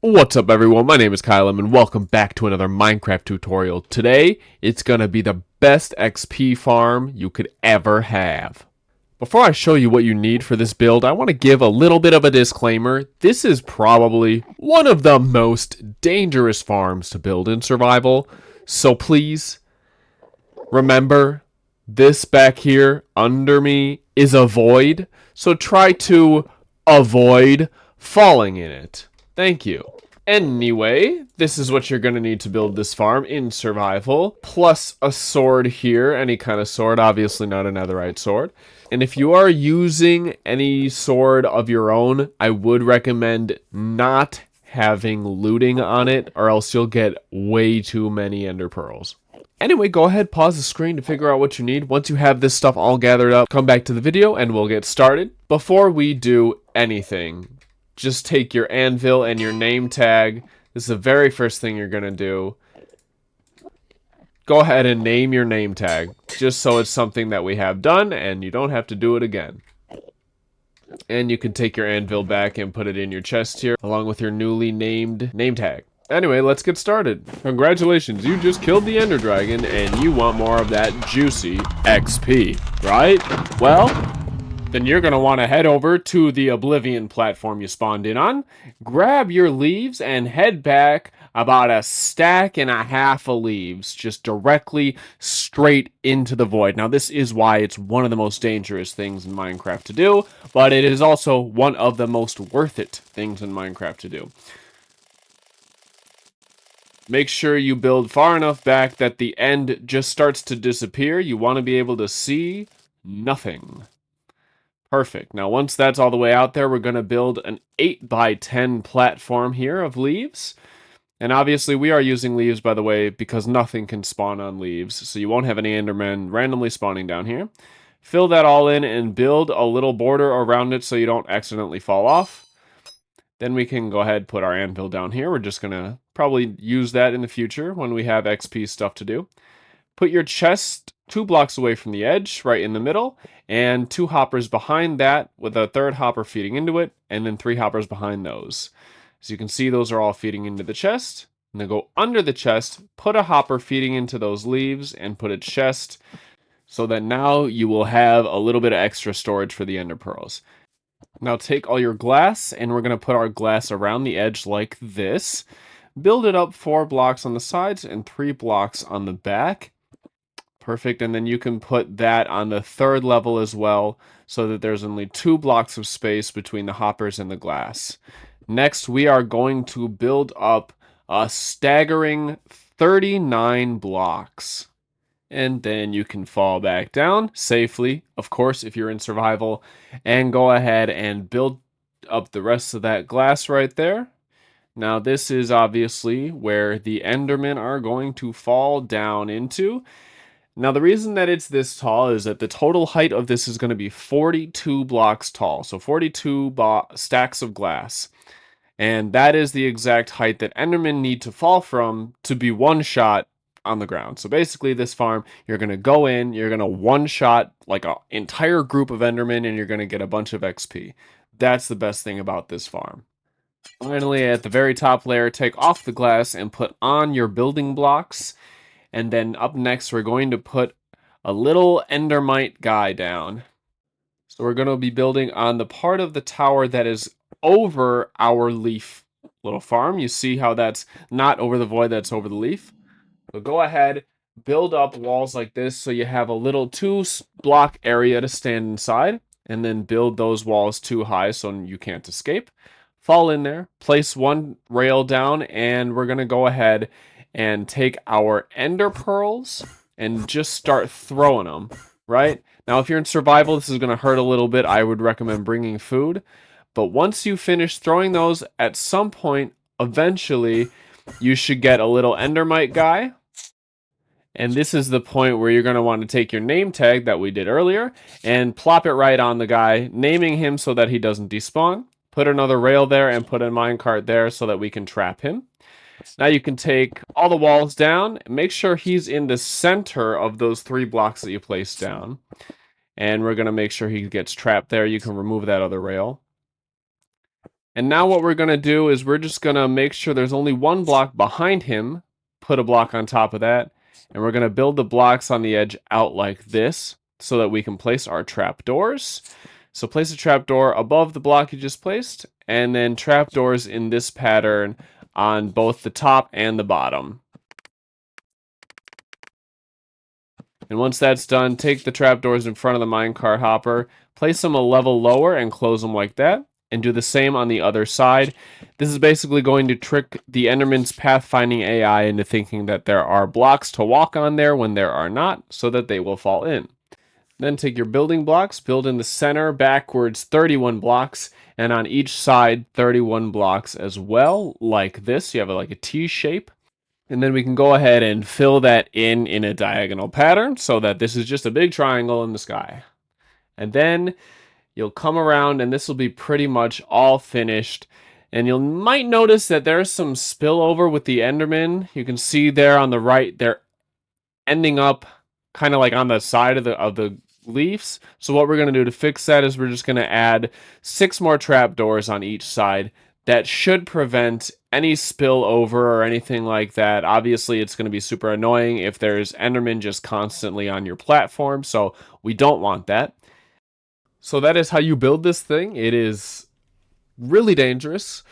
What's up everyone, my name is Kylem and welcome back to another Minecraft tutorial. Today, it's gonna be the best XP farm you could ever have. Before I show you what you need for this build, I want to give a little bit of a disclaimer. This is probably one of the most dangerous farms to build in survival, so please, remember, this back here under me is a void, so try to avoid falling in it. Thank you. Anyway, this is what you're going to need to build this farm in survival, plus a sword here, any kind of sword, obviously not a netherite sword. And if you are using any sword of your own, I would recommend not having looting on it, or else you'll get way too many ender pearls. Anyway, go ahead, pause the screen to figure out what you need. Once you have this stuff all gathered up, come back to the video and we'll get started. Before we do anything, just take your anvil and your name tag. This is the very first thing you're going to do. Go ahead and name your name tag, just so it's something that we have done and you don't have to do it again. And you can take your anvil back and put it in your chest here, along with your newly named name tag. Anyway, let's get started. Congratulations, you just killed the Ender Dragon and you want more of that juicy XP, right? Well, then you're going to want to head over to the Oblivion platform you spawned in on, grab your leaves, and head back about a stack and a half of leaves, just directly straight into the void. Now, this is why it's one of the most dangerous things in Minecraft to do, but it is also one of the most worth it things in Minecraft to do. Make sure you build far enough back that the end just starts to disappear. You want to be able to see nothing. Perfect. Now, once that's all the way out there, we're going to build an 8x10 platform here of leaves. And obviously, we are using leaves, by the way, because nothing can spawn on leaves. So you won't have any endermen randomly spawning down here. Fill that all in and build a little border around it so you don't accidentally fall off. Then we can go ahead and put our anvil down here. We're just going to probably use that in the future when we have XP stuff to do. Put your chest 2 blocks away from the edge, right in the middle, and 2 hoppers behind that with a 3rd hopper feeding into it, and then 3 hoppers behind those. As you can see, those are all feeding into the chest. And then go under the chest, put a hopper feeding into those leaves, and put a chest, so that now you will have a little bit of extra storage for the ender pearls. Now take all your glass, and we're going to put our glass around the edge like this. Build it up 4 blocks on the sides and 3 blocks on the back. Perfect, and then you can put that on the 3rd level as well, so that there's only 2 blocks of space between the hoppers and the glass. Next, we are going to build up a staggering 39 blocks. And then you can fall back down safely, of course, if you're in survival, and go ahead and build up the rest of that glass right there. Now, this is obviously where the Endermen are going to fall down into. Now, the reason that it's this tall is that the total height of this is going to be 42 blocks tall. So 42 stacks of glass. And that is the exact height that Endermen need to fall from to be one-shot on the ground. So basically, this farm, you're going to go in, you're going to one-shot like an entire group of Endermen, and you're going to get a bunch of XP. That's the best thing about this farm. Finally, at the very top layer, take off the glass and put on your building blocks. And then up next, we're going to put a little endermite guy down. So we're going to be building on the part of the tower that is over our leaf little farm. You see how that's not over the void, that's over the leaf. So go ahead, build up walls like this so you have a little 2-block area to stand inside. And then build those walls too high so you can't escape. Fall in there, place 1 rail down, and we're going to go ahead and take our ender pearls and just start throwing them, right? Now, if you're in survival, this is going to hurt a little bit. I would recommend bringing food. But once you finish throwing those, at some point, eventually, you should get a little endermite guy. And this is the point where you're going to want to take your name tag that we did earlier and plop it right on the guy, naming him so that he doesn't despawn. Put another rail there and put a minecart there so that we can trap him. Now you can take all the walls down, make sure he's in the center of those 3 blocks that you placed down. And we're going to make sure he gets trapped there. You can remove that other rail. And now what we're going to do is we're just going to make sure there's only one block behind him, put a block on top of that, and we're going to build the blocks on the edge out like this so that we can place our trapdoors. So place a trapdoor above the block you just placed, and then trapdoors in this pattern on both the top and the bottom. And once that's done, take the trapdoors in front of the minecart hopper, place them a level lower and close them like that, and do the same on the other side. This is basically going to trick the Enderman's pathfinding AI into thinking that there are blocks to walk on there when there are not, so that they will fall in. Then take your building blocks, build in the center backwards 31 blocks, and on each side 31 blocks as well, like this. You have like a T shape. And then we can go ahead and fill that in a diagonal pattern so that this is just a big triangle in the sky. And then you'll come around and this will be pretty much all finished. And you might notice that there's some spillover with the Enderman. You can see there on the right, they're ending up kind of like on the side of the leaves. So what we're going to do to fix that is we're just going to add 6 more trapdoors on each side. That should prevent any spillover or anything like that. Obviously, it's going to be super annoying if there's Enderman just constantly on your platform, so we don't want that. So that is how you build this thing. It is really dangerous.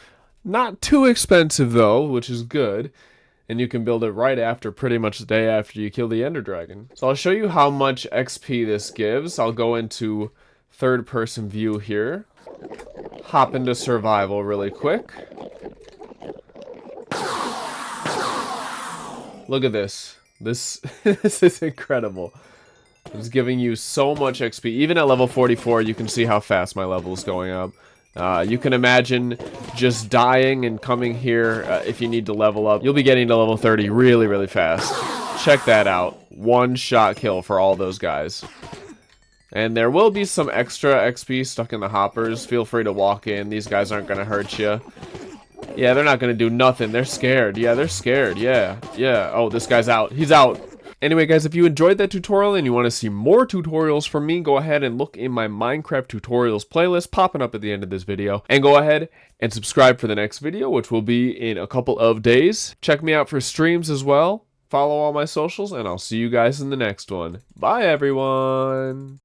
Not too expensive, though, which is good. And you can build it right after, pretty much the day after you kill the Ender Dragon. So I'll show you how much XP this gives. I'll go into third-person view here. Hop into survival really quick. Look at this. This is incredible. It's giving you so much XP. Even at level 44, you can see how fast my level is going up. You can imagine just dying and coming here if you need to level up. You'll be getting to level 30 really, really fast. Check that out. One shot kill for all those guys. And there will be some extra XP stuck in the hoppers. Feel free to walk in. These guys aren't going to hurt you. Yeah, they're not going to do nothing. They're scared. Yeah, they're scared. Yeah. Oh, this guy's out. He's out. Anyway, guys, if you enjoyed that tutorial and you want to see more tutorials from me, go ahead and look in my Minecraft tutorials playlist popping up at the end of this video. And go ahead and subscribe for the next video, which will be in a couple of days. Check me out for streams as well. Follow all my socials, and I'll see you guys in the next one. Bye, everyone.